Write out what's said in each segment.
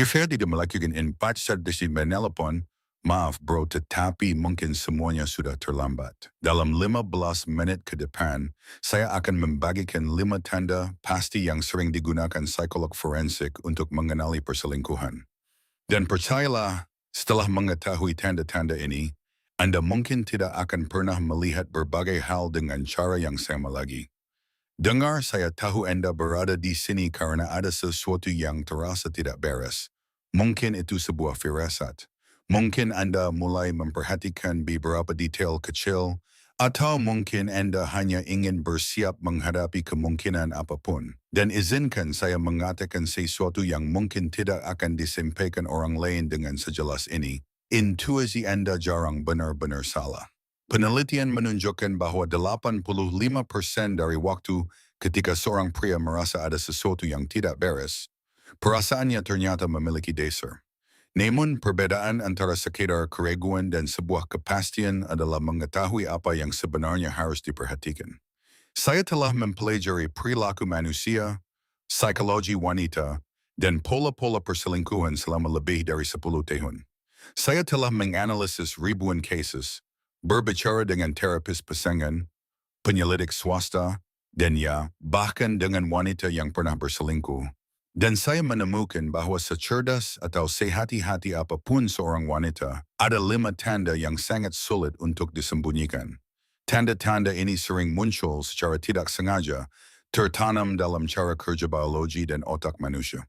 Clear tidak melakukan 4 menelpon, maaf bro tetapi mungkin semuanya sudah terlambat. Dalam 15 menit ke depan, saya akan membagikan 5 tanda pasti yang sering digunakan psikolog forensik untuk mengenali perselingkuhan. Dan percayalah, setelah mengetahui tanda-tanda ini, Anda mungkin tidak akan pernah melihat berbagai hal dengan cara yang sama lagi. Dengar, saya tahu Anda berada di sini karena ada sesuatu yang terasa tidak beres. Mungkin itu sebuah firasat. Mungkin Anda mulai memperhatikan beberapa detail kecil, atau mungkin Anda hanya ingin bersiap menghadapi kemungkinan apapun. Dan izinkan saya mengatakan sesuatu yang mungkin tidak akan disampaikan orang lain dengan sejelas ini. Intuisi Anda jarang benar-benar salah. Penelitian menunjukkan bahwa 85% dari waktu ketika seorang pria merasa ada sesuatu yang tidak beres, perasaannya ternyata memiliki dasar. Namun perbedaan antara sekedar keraguan dan sebuah kepastian adalah mengetahui apa yang sebenarnya harus diperhatikan. Saya telah mempelajari perilaku manusia, psikologi wanita, dan pola-pola perselingkuhan selama lebih dari 10 tahun. Saya telah menganalisis ribuan cases, berbicara dengan terapis pasangan, penyelidik swasta, dan bahkan dengan wanita yang pernah berselingkuh. Dan saya menemukan bahwa secerdas atau sehati-hati apapun seorang wanita, ada 5 tanda yang sangat sulit untuk disembunyikan. Tanda-tanda ini sering muncul secara tidak sengaja, tertanam dalam cara kerja biologi dan otak manusia.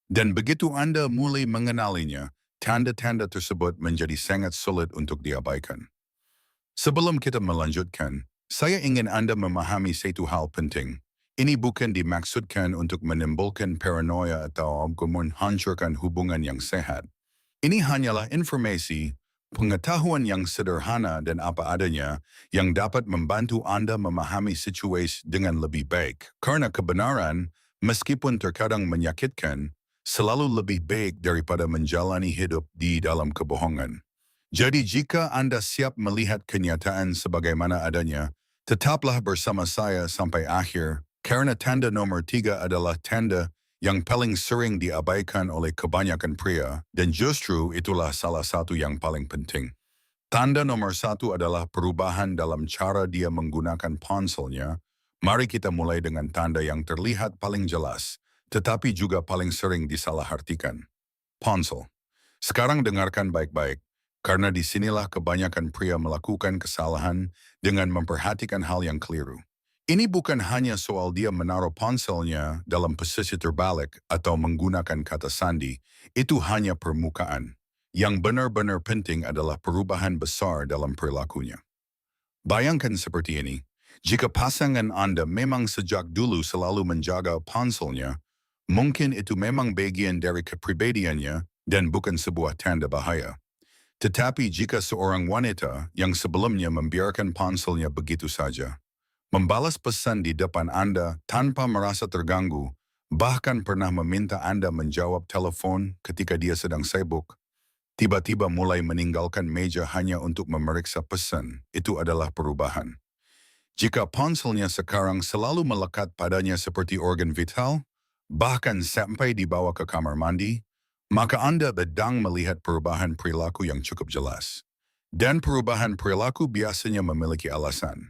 Dan begitu Anda mulai mengenalinya, tanda-tanda tersebut menjadi sangat sulit untuk diabaikan. Sebelum kita melanjutkan, saya ingin Anda memahami satu hal penting. Ini bukan dimaksudkan untuk menimbulkan paranoia atau menghancurkan hubungan yang sehat. Ini hanyalah informasi, pengetahuan yang sederhana dan apa adanya yang dapat membantu Anda memahami situasi dengan lebih baik. Karena kebenaran, meskipun terkadang menyakitkan, selalu lebih baik daripada menjalani hidup di dalam kebohongan. Jadi jika Anda siap melihat kenyataan sebagaimana adanya, tetaplah bersama saya sampai akhir, karena tanda nomor 3 adalah tanda yang paling sering diabaikan oleh kebanyakan pria, dan justru itulah salah satu yang paling penting. Tanda nomor 1 adalah perubahan dalam cara dia menggunakan ponselnya. Mari kita mulai dengan tanda yang terlihat paling jelas, tetapi juga paling sering disalahartikan. Ponsel. Sekarang dengarkan baik-baik, karena disinilah kebanyakan pria melakukan kesalahan dengan memperhatikan hal yang keliru. Ini bukan hanya soal dia menaruh ponselnya dalam posisi terbalik atau menggunakan kata sandi, itu hanya permukaan. Yang benar-benar penting adalah perubahan besar dalam perilakunya. Bayangkan seperti ini, jika pasangan Anda memang sejak dulu selalu menjaga ponselnya, mungkin itu memang bagian dari kepribadiannya dan bukan sebuah tanda bahaya. Tetapi jika seorang wanita yang sebelumnya membiarkan ponselnya begitu saja, membalas pesan di depan Anda tanpa merasa terganggu, bahkan pernah meminta Anda menjawab telepon ketika dia sedang sibuk, tiba-tiba mulai meninggalkan meja hanya untuk memeriksa pesan, itu adalah perubahan. Jika ponselnya sekarang selalu melekat padanya seperti organ vital, bahkan sampai dibawa ke kamar mandi, maka Anda sedang melihat perubahan perilaku yang cukup jelas. Dan perubahan perilaku biasanya memiliki alasan.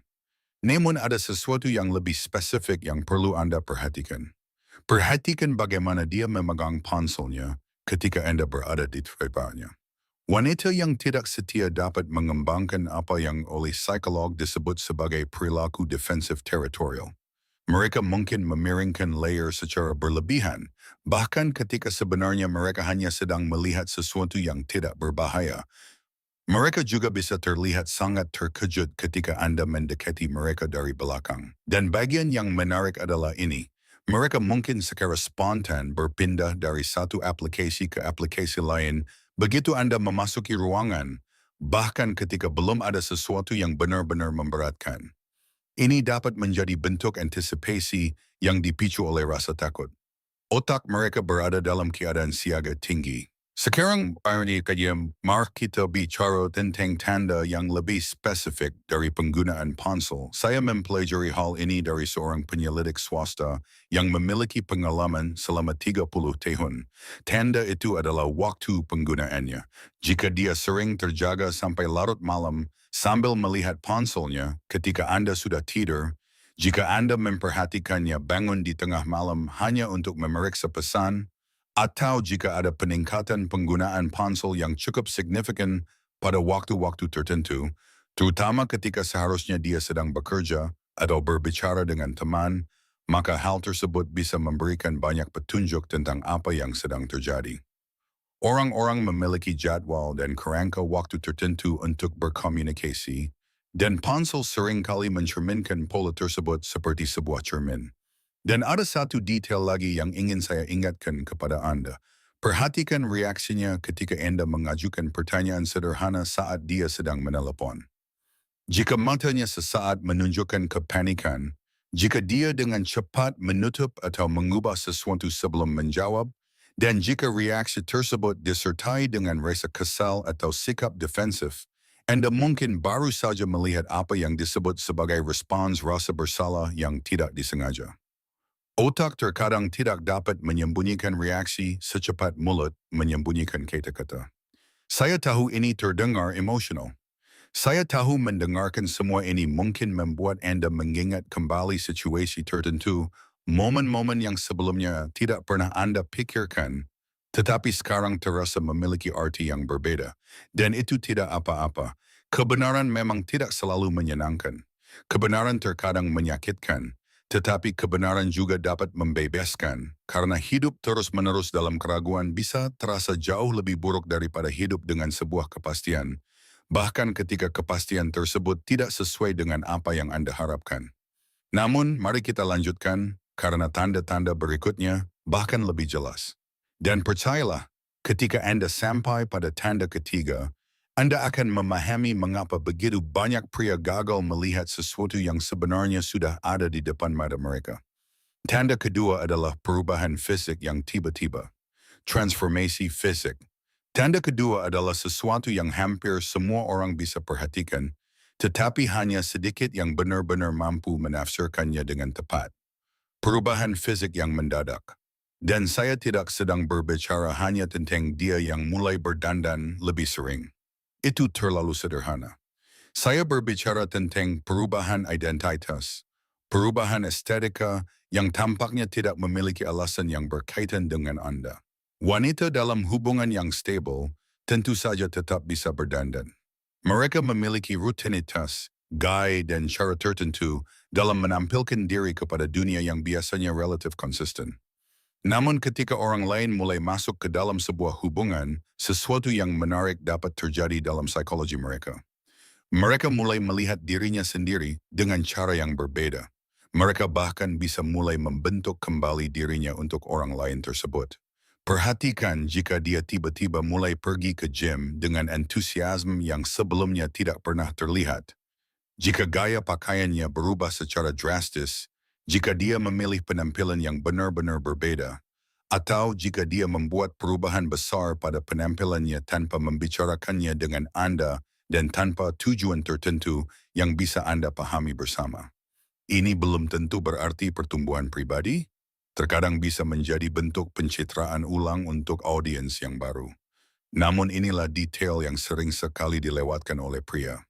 Namun ada sesuatu yang lebih spesifik yang perlu Anda perhatikan. Perhatikan bagaimana dia memegang ponselnya ketika Anda berada di depannya. Wanita yang tidak setia dapat mengembangkan apa yang oleh psikolog disebut sebagai perilaku defensif territorial. Mereka mungkin memiringkan layer secara berlebihan, bahkan ketika sebenarnya mereka hanya sedang melihat sesuatu yang tidak berbahaya. Mereka juga bisa terlihat sangat terkejut ketika Anda mendekati mereka dari belakang. Dan bagian yang menarik adalah ini. Mereka mungkin secara spontan berpindah dari satu aplikasi ke aplikasi lain begitu Anda memasuki ruangan, bahkan ketika belum ada sesuatu yang benar-benar memberatkan. Ini dapat menjadi bentuk antisipasi yang dipicu oleh rasa takut. Otak mereka berada dalam keadaan siaga tinggi. Sekarang irony kaya mari kita bicara tentang tanda yang lebih spesifik dari penggunaan ponsel. Saya mempelajari hal ini dari seorang penyelidik swasta yang memiliki pengalaman selama 30 tahun. Tanda itu adalah waktu penggunaannya. Jika dia sering terjaga sampai larut malam sambil melihat ponselnya ketika Anda sudah tidur, jika Anda memperhatikannya bangun di tengah malam hanya untuk memeriksa pesan, atau jika ada peningkatan penggunaan ponsel yang cukup signifikan pada waktu-waktu tertentu, terutama ketika seharusnya dia sedang bekerja atau berbicara dengan teman, maka hal tersebut bisa memberikan banyak petunjuk tentang apa yang sedang terjadi. Orang-orang memiliki jadwal dan kerangka waktu tertentu untuk berkomunikasi, dan ponsel seringkali mencerminkan pola tersebut seperti sebuah cermin. Dan ada satu detail lagi yang ingin saya ingatkan kepada Anda. Perhatikan reaksinya ketika Anda mengajukan pertanyaan sederhana saat dia sedang menelepon. Jika matanya sesaat menunjukkan kepanikan, jika dia dengan cepat menutup atau mengubah sesuatu sebelum menjawab, dan jika reaksi tersebut disertai dengan rasa kesal atau sikap defensif, Anda mungkin baru saja melihat apa yang disebut sebagai respons rasa bersalah yang tidak disengaja. Otak terkadang tidak dapat menyembunyikan reaksi secepat mulut menyembunyikan kata-kata. Saya tahu ini terdengar emosional. Saya tahu mendengarkan semua ini mungkin membuat Anda mengingat kembali situasi tertentu, momen-momen yang sebelumnya tidak pernah Anda pikirkan, tetapi sekarang terasa memiliki arti yang berbeda. Dan itu tidak apa-apa. Kebenaran memang tidak selalu menyenangkan. Kebenaran terkadang menyakitkan, tetapi kebenaran juga dapat membebaskan, karena hidup terus-menerus dalam keraguan bisa terasa jauh lebih buruk daripada hidup dengan sebuah kepastian, bahkan ketika kepastian tersebut tidak sesuai dengan apa yang Anda harapkan. Namun, mari kita lanjutkan, karena tanda-tanda berikutnya bahkan lebih jelas. Dan percayalah, ketika Anda sampai pada tanda ketiga, Anda akan memahami mengapa begitu banyak pria gagal melihat sesuatu yang sebenarnya sudah ada di depan mata mereka. Tanda kedua adalah perubahan fisik yang tiba-tiba. Transformasi fisik. Tanda kedua adalah sesuatu yang hampir semua orang bisa perhatikan, tetapi hanya sedikit yang benar-benar mampu menafsirkannya dengan tepat. Perubahan fisik yang mendadak. Dan saya tidak sedang berbicara hanya tentang dia yang mulai berdandan lebih sering. Itu terlalu sederhana. Saya berbicara tentang perubahan identitas, perubahan estetika yang tampaknya tidak memiliki alasan yang berkaitan dengan Anda. Wanita dalam hubungan yang stabil tentu saja tetap bisa berdandan. Mereka memiliki rutinitas, gaya dan cara tertentu dalam menampilkan diri kepada dunia yang biasanya relatif konsisten. Namun ketika orang lain mulai masuk ke dalam sebuah hubungan, sesuatu yang menarik dapat terjadi dalam psikologi mereka. Mereka mulai melihat dirinya sendiri dengan cara yang berbeda. Mereka bahkan bisa mulai membentuk kembali dirinya untuk orang lain tersebut. Perhatikan jika dia tiba-tiba mulai pergi ke gym dengan antusiasme yang sebelumnya tidak pernah terlihat. Jika gaya pakaiannya berubah secara drastis, jika dia memilih penampilan yang benar-benar berbeda, atau jika dia membuat perubahan besar pada penampilannya tanpa membicarakannya dengan Anda dan tanpa tujuan tertentu yang bisa Anda pahami bersama. Ini belum tentu berarti pertumbuhan pribadi, terkadang bisa menjadi bentuk pencitraan ulang untuk audiens yang baru. Namun inilah detail yang sering sekali dilewatkan oleh pria.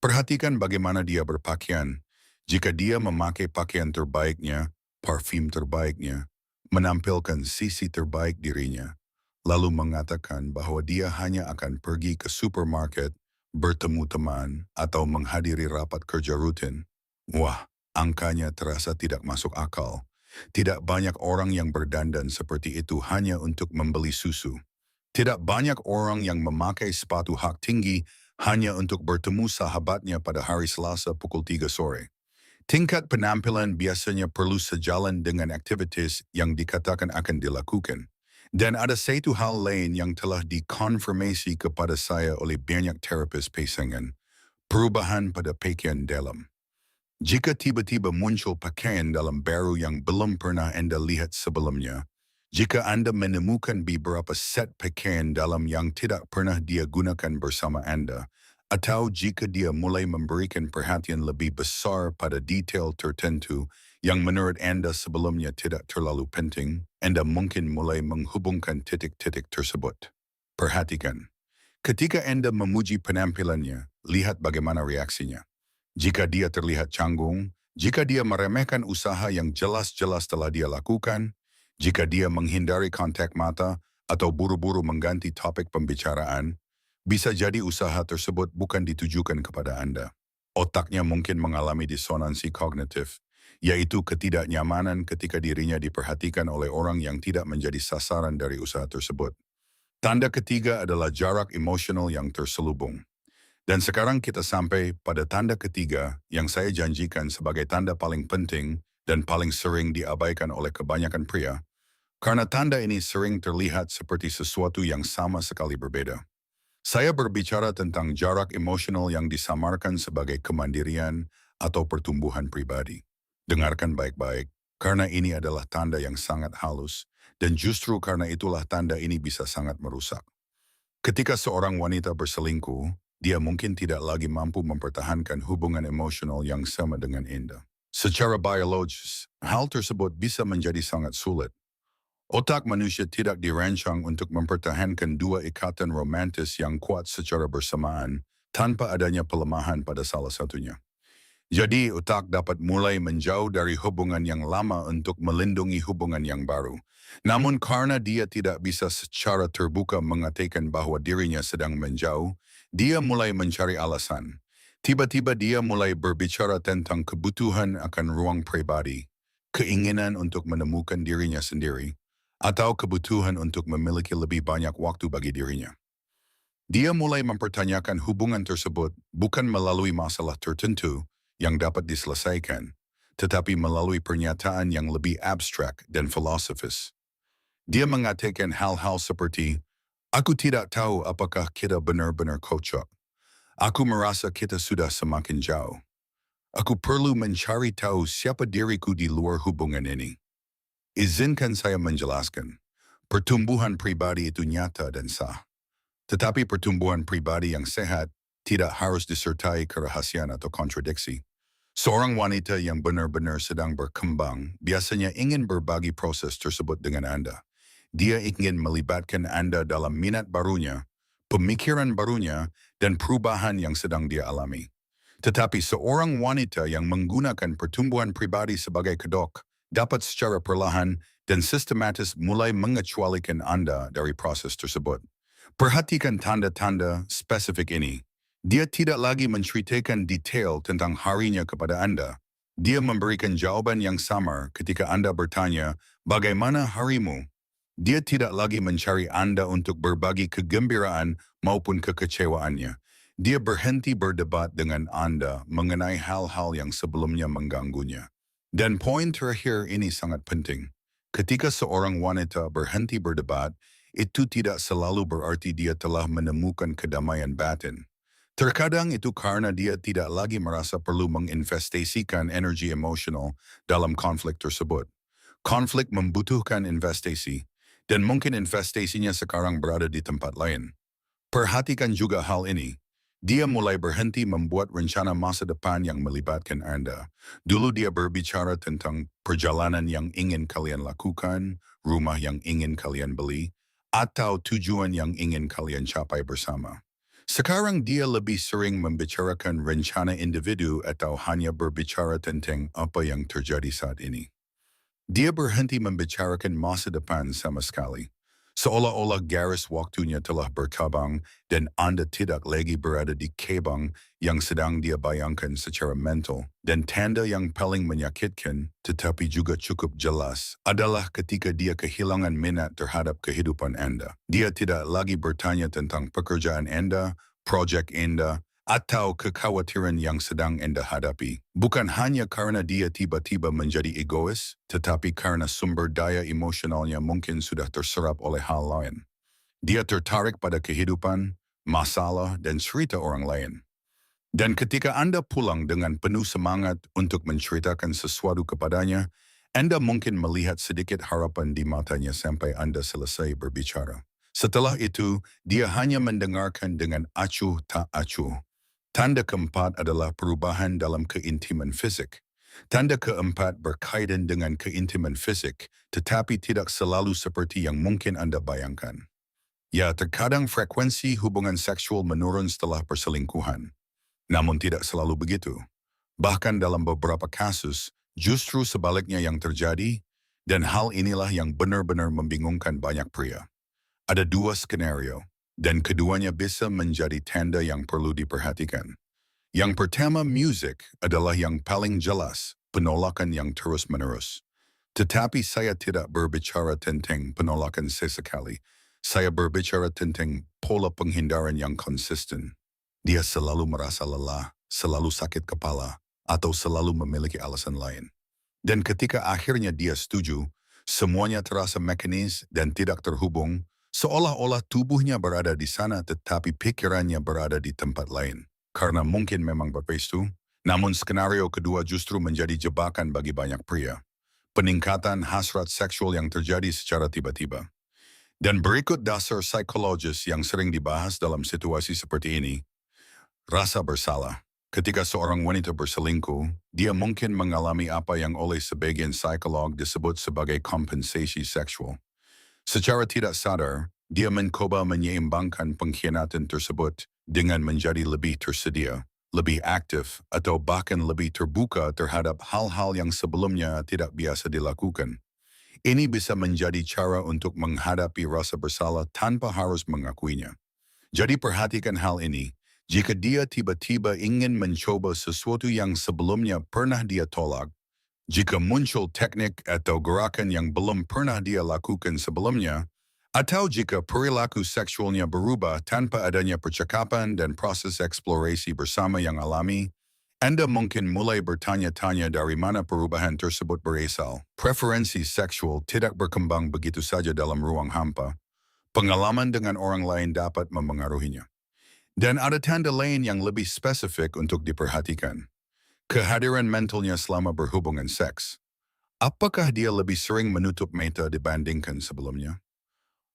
Perhatikan bagaimana dia berpakaian. Jika dia memakai pakaian terbaiknya, parfum terbaiknya, menampilkan sisi terbaik dirinya, lalu mengatakan bahwa dia hanya akan pergi ke supermarket, bertemu teman, atau menghadiri rapat kerja rutin. Wah, angkanya terasa tidak masuk akal. Tidak banyak orang yang berdandan seperti itu hanya untuk membeli susu. Tidak banyak orang yang memakai sepatu hak tinggi hanya untuk bertemu sahabatnya pada hari Selasa pukul 3 sore. Tingkat penampilan biasanya perlu sejalan dengan aktivitas yang dikatakan akan dilakukan. Dan ada satu hal lain yang telah dikonfirmasi kepada saya oleh banyak terapis pasangan, perubahan pada pakaian dalam. Jika tiba-tiba muncul pakaian dalam baru yang belum pernah Anda lihat sebelumnya, Jika Anda menemukan beberapa set pakaian dalam yang tidak pernah dia gunakan bersama Anda, atau jika dia mulai memberikan perhatian lebih besar pada detail tertentu yang menurut Anda sebelumnya tidak terlalu penting, Anda mungkin mulai menghubungkan titik-titik tersebut. Perhatikan, ketika Anda memuji penampilannya, lihat bagaimana reaksinya. Jika dia terlihat canggung, jika dia meremehkan usaha yang jelas-jelas telah dia lakukan, jika dia menghindari kontak mata atau buru-buru mengganti topik pembicaraan, bisa jadi usaha tersebut bukan ditujukan kepada Anda. Otaknya mungkin mengalami disonansi kognitif, yaitu ketidaknyamanan ketika dirinya diperhatikan oleh orang yang tidak menjadi sasaran dari usaha tersebut. Tanda ketiga adalah jarak emosional yang terselubung. Dan sekarang kita sampai pada tanda ketiga yang saya janjikan sebagai tanda paling penting dan paling sering diabaikan oleh kebanyakan pria, karena tanda ini sering terlihat seperti sesuatu yang sama sekali berbeda. Saya berbicara tentang jarak emosional yang disamarkan sebagai kemandirian atau pertumbuhan pribadi. Dengarkan baik-baik, karena ini adalah tanda yang sangat halus, dan justru karena itulah tanda ini bisa sangat merusak. Ketika seorang wanita berselingkuh, dia mungkin tidak lagi mampu mempertahankan hubungan emosional yang sama dengan Anda. Secara biologis, hal tersebut bisa menjadi sangat sulit. Otak manusia tidak dirancang untuk mempertahankan dua ikatan romantis yang kuat secara bersamaan tanpa adanya pelemahan pada salah satunya. Jadi, otak dapat mulai menjauh dari hubungan yang lama untuk melindungi hubungan yang baru. Namun karena dia tidak bisa secara terbuka mengatakan bahwa dirinya sedang menjauh, dia mulai mencari alasan. Tiba-tiba dia mulai berbicara tentang kebutuhan akan ruang pribadi, keinginan untuk menemukan dirinya sendiri, atau kebutuhan untuk memiliki lebih banyak waktu bagi dirinya. Dia mulai mempertanyakan hubungan tersebut bukan melalui masalah tertentu yang dapat diselesaikan, tetapi melalui pernyataan yang lebih abstrak dan filosofis. Dia mengatakan hal-hal seperti, "Aku tidak tahu apakah kita benar-benar cocok. Aku merasa kita sudah semakin jauh. Aku perlu mencari tahu siapa diriku di luar hubungan ini." Izinkan saya menjelaskan, pertumbuhan pribadi itu nyata dan sah. Tetapi pertumbuhan pribadi yang sehat tidak harus disertai kerahasiaan atau kontradiksi. Seorang wanita yang benar-benar sedang berkembang biasanya ingin berbagi proses tersebut dengan Anda. Dia ingin melibatkan Anda dalam minat barunya, pemikiran barunya, dan perubahan yang sedang dia alami. Tetapi seorang wanita yang menggunakan pertumbuhan pribadi sebagai kedok dapat secara perlahan dan sistematis mulai mengecualikan Anda dari proses tersebut. Perhatikan tanda-tanda spesifik ini. Dia tidak lagi menceritakan detail tentang harinya kepada Anda. Dia memberikan jawaban yang samar ketika Anda bertanya, "Bagaimana harimu?" Dia tidak lagi mencari Anda untuk berbagi kegembiraan maupun kekecewaannya. Dia berhenti berdebat dengan Anda mengenai hal-hal yang sebelumnya mengganggunya. Dan poin terakhir ini sangat penting. Ketika seorang wanita berhenti berdebat, itu tidak selalu berarti dia telah menemukan kedamaian batin. Terkadang itu karena dia tidak lagi merasa perlu menginvestasikan energi emosional dalam konflik tersebut. Konflik membutuhkan investasi, dan mungkin investasinya sekarang berada di tempat lain. Perhatikan juga hal ini. Dia mulai berhenti membuat rencana masa depan yang melibatkan Anda. Dulu dia berbicara tentang perjalanan yang ingin kalian lakukan, rumah yang ingin kalian beli, atau tujuan yang ingin kalian capai bersama. Sekarang dia lebih sering membicarakan rencana individu atau hanya berbicara tentang apa yang terjadi saat ini. Dia berhenti membicarakan masa depan sama sekali. Seolah-olah garis waktunya telah berkabang dan Anda tidak lagi berada di kebang yang sedang dia bayangkan secara mental. Dan tanda yang paling menyakitkan, tetapi juga cukup jelas, adalah ketika dia kehilangan minat terhadap kehidupan Anda. Dia tidak lagi bertanya tentang pekerjaan Anda, proyek Anda, atau kekhawatiran yang sedang Anda hadapi. Bukan hanya karena dia tiba-tiba menjadi egois, tetapi karena sumber daya emosionalnya mungkin sudah terserap oleh hal lain. Dia tertarik pada kehidupan, masalah, dan cerita orang lain. Dan ketika Anda pulang dengan penuh semangat untuk menceritakan sesuatu kepadanya, Anda mungkin melihat sedikit harapan di matanya sampai Anda selesai berbicara. Setelah itu, dia hanya mendengarkan dengan acuh tak acuh. Tanda keempat adalah perubahan dalam keintiman fisik. Tanda keempat berkaitan dengan keintiman fisik, tetapi tidak selalu seperti yang mungkin Anda bayangkan. Ya, terkadang frekuensi hubungan seksual menurun setelah perselingkuhan. Namun tidak selalu begitu. Bahkan dalam beberapa kasus, justru sebaliknya yang terjadi, dan hal inilah yang benar-benar membingungkan banyak pria. Ada dua skenario, dan keduanya bisa menjadi tanda yang perlu diperhatikan. Yang pertama, musik adalah yang paling jelas, penolakan yang terus-menerus. Tetapi saya tidak berbicara tentang penolakan sesekali. Saya berbicara tentang pola penghindaran yang konsisten. Dia selalu merasa lelah, selalu sakit kepala, atau selalu memiliki alasan lain. Dan ketika akhirnya dia setuju, semuanya terasa mekanis dan tidak terhubung, seolah-olah tubuhnya berada di sana tetapi pikirannya berada di tempat lain. Karena mungkin memang berpestu, namun skenario kedua justru menjadi jebakan bagi banyak pria. Peningkatan hasrat seksual yang terjadi secara tiba-tiba. Dan berikut dasar psikologis yang sering dibahas dalam situasi seperti ini. Rasa bersalah. Ketika seorang wanita berselingkuh, dia mungkin mengalami apa yang oleh sebagian psikolog disebut sebagai kompensasi seksual. Secara tidak sadar, dia mencoba menyeimbangkan pengkhianatan tersebut dengan menjadi lebih tersedia, lebih aktif, atau bahkan lebih terbuka terhadap hal-hal yang sebelumnya tidak biasa dilakukan. Ini bisa menjadi cara untuk menghadapi rasa bersalah tanpa harus mengakuinya. Jadi perhatikan hal ini. Jika dia tiba-tiba ingin mencoba sesuatu yang sebelumnya pernah dia tolak, jika muncul teknik atau gerakan yang belum pernah dia lakukan sebelumnya, atau jika perilaku seksualnya berubah tanpa adanya percakapan dan proses eksplorasi bersama yang alami, Anda mungkin mulai bertanya-tanya dari mana perubahan tersebut berasal. Preferensi seksual tidak berkembang begitu saja dalam ruang hampa. Pengalaman dengan orang lain dapat memengaruhinya. Dan ada tanda lain yang lebih spesifik untuk diperhatikan. Kehadiran mentalnya selama berhubungan seks. Apakah dia lebih sering menutup mata dibandingkan sebelumnya?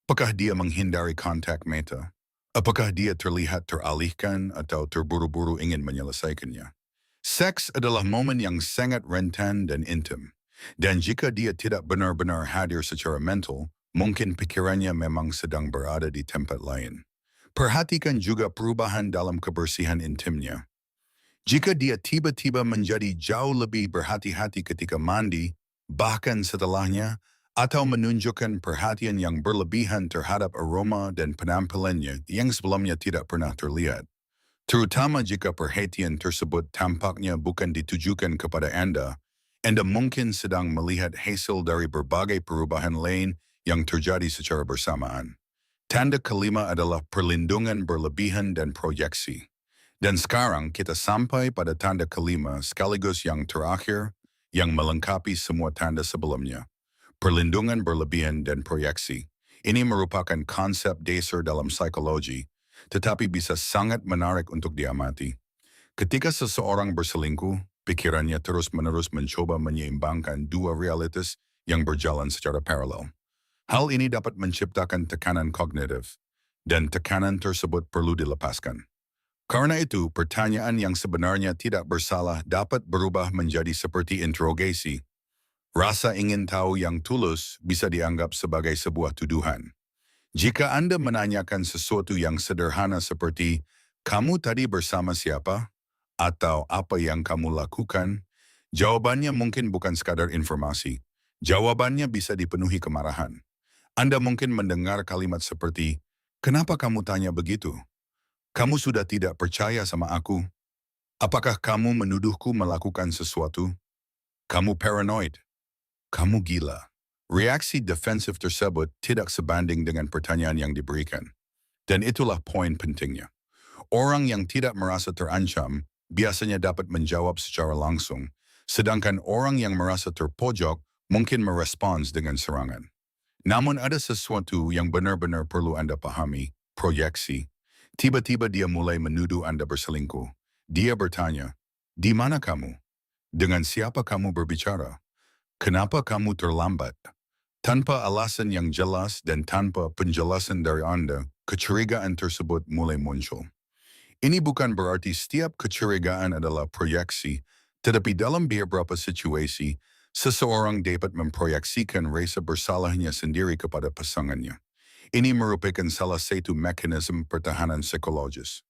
Apakah dia menghindari kontak mata? Apakah dia terlihat teralihkan atau terburu-buru ingin menyelesaikannya? Seks adalah momen yang sangat rentan dan intim. Dan jika dia tidak benar-benar hadir secara mental, mungkin pikirannya memang sedang berada di tempat lain. Perhatikan juga perubahan dalam kebersihan intimnya. Jika dia tiba-tiba menjadi jauh lebih berhati-hati ketika mandi, bahkan setelahnya, atau menunjukkan perhatian yang berlebihan terhadap aroma dan penampilannya yang sebelumnya tidak pernah terlihat. Terutama jika perhatian tersebut tampaknya bukan ditujukan kepada Anda mungkin sedang melihat hasil dari berbagai perubahan lain yang terjadi secara bersamaan. Tanda kelima adalah perlindungan berlebihan dan proyeksi. Dan sekarang kita sampai pada tanda kelima sekaligus yang terakhir yang melengkapi semua tanda sebelumnya. Perlindungan berlebihan dan proyeksi. Ini merupakan konsep dasar dalam psikologi, tetapi bisa sangat menarik untuk diamati. Ketika seseorang berselingkuh, pikirannya terus-menerus mencoba menyeimbangkan dua realitas yang berjalan secara paralel. Hal ini dapat menciptakan tekanan kognitif, dan tekanan tersebut perlu dilepaskan. Karena itu, pertanyaan yang sebenarnya tidak bersalah dapat berubah menjadi seperti interogasi. Rasa ingin tahu yang tulus bisa dianggap sebagai sebuah tuduhan. Jika Anda menanyakan sesuatu yang sederhana seperti, "Kamu tadi bersama siapa?" atau "Apa yang kamu lakukan?" jawabannya mungkin bukan sekadar informasi. Jawabannya bisa dipenuhi kemarahan. Anda mungkin mendengar kalimat seperti, "Kenapa kamu tanya begitu? Kamu sudah tidak percaya sama aku? Apakah kamu menuduhku melakukan sesuatu? Kamu paranoid? Kamu gila." Reaksi defensif tersebut tidak sebanding dengan pertanyaan yang diberikan. Dan itulah poin pentingnya. Orang yang tidak merasa terancam biasanya dapat menjawab secara langsung, sedangkan orang yang merasa terpojok mungkin merespons dengan serangan. Namun ada sesuatu yang benar-benar perlu Anda pahami, proyeksi. Tiba-tiba dia mulai menuduh Anda berselingkuh. Dia bertanya, "Di mana kamu? Dengan siapa kamu berbicara? Kenapa kamu terlambat? Tanpa alasan yang jelas dan tanpa penjelasan dari Anda, kecurigaan tersebut mulai muncul. Ini bukan berarti setiap kecurigaan adalah proyeksi, tetapi dalam beberapa situasi, seseorang dapat memproyeksikan rasa bersalahnya sendiri kepada pasangannya. Ini merupakan salah satu mekanisme pertahanan psikologis.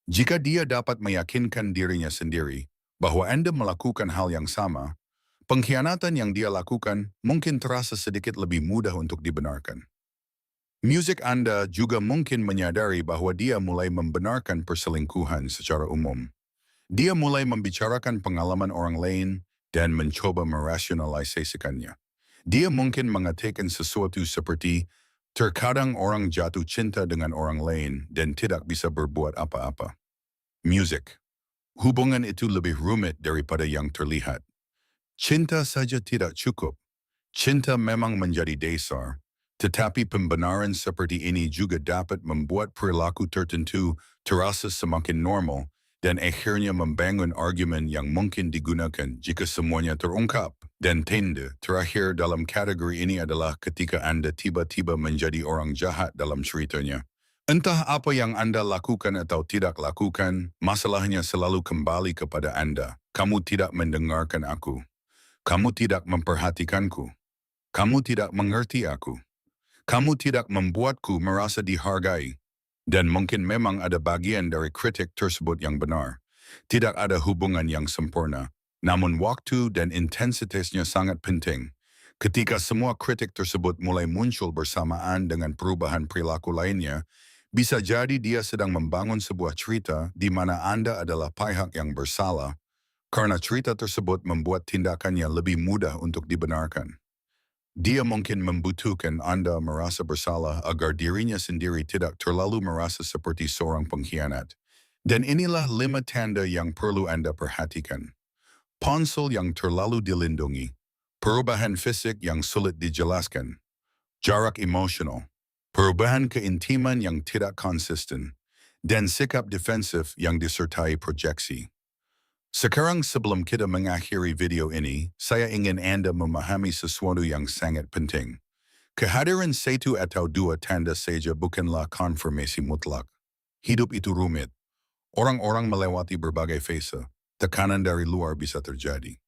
Jika dia dapat meyakinkan dirinya sendiri bahwa Anda melakukan hal yang sama, pengkhianatan yang dia lakukan mungkin terasa sedikit lebih mudah untuk dibenarkan. Musik Anda juga mungkin menyadari bahwa dia mulai membenarkan perselingkuhan secara umum. Dia mulai membicarakan pengalaman orang lain dan mencoba merasionalisasikannya. Dia mungkin mengatakan sesuatu seperti, terkadang orang jatuh cinta dengan orang lain dan tidak bisa berbuat apa-apa. Musik. Hubungan itu lebih rumit daripada yang terlihat. Cinta saja tidak cukup. Cinta memang menjadi dasar, tetapi pembenaran seperti ini juga dapat membuat perilaku tertentu terasa semakin normal dan akhirnya membangun argumen yang mungkin digunakan jika semuanya terungkap. Dan tanda terakhir dalam kategori ini adalah ketika Anda tiba-tiba menjadi orang jahat dalam ceritanya. Entah apa yang Anda lakukan atau tidak lakukan, masalahnya selalu kembali kepada Anda. Kamu tidak mendengarkan aku. Kamu tidak memperhatikanku. Kamu tidak mengerti aku. Kamu tidak membuatku merasa dihargai. Dan mungkin memang ada bagian dari kritik tersebut yang benar. Tidak ada hubungan yang sempurna. Namun waktu dan intensitasnya sangat penting. Ketika semua kritik tersebut mulai muncul bersamaan dengan perubahan perilaku lainnya, bisa jadi dia sedang membangun sebuah cerita di mana Anda adalah pihak yang bersalah, karena cerita tersebut membuat tindakannya lebih mudah untuk dibenarkan. Dia mungkin membutuhkan Anda merasa bersalah agar dirinya sendiri tidak terlalu merasa seperti seorang pengkhianat. Dan inilah 5 tanda yang perlu Anda perhatikan. Ponsel yang terlalu dilindungi, perubahan fisik yang sulit dijelaskan, jarak emosional, perubahan keintiman yang tidak konsisten, dan sikap defensif yang disertai proyeksi. Sekarang sebelum kita mengakhiri video ini, saya ingin Anda memahami sesuatu yang sangat penting. Kehadiran satu atau dua tanda saja bukanlah konfirmasi mutlak. Hidup itu rumit. Orang-orang melewati berbagai fase. Tekanan dari luar bisa terjadi.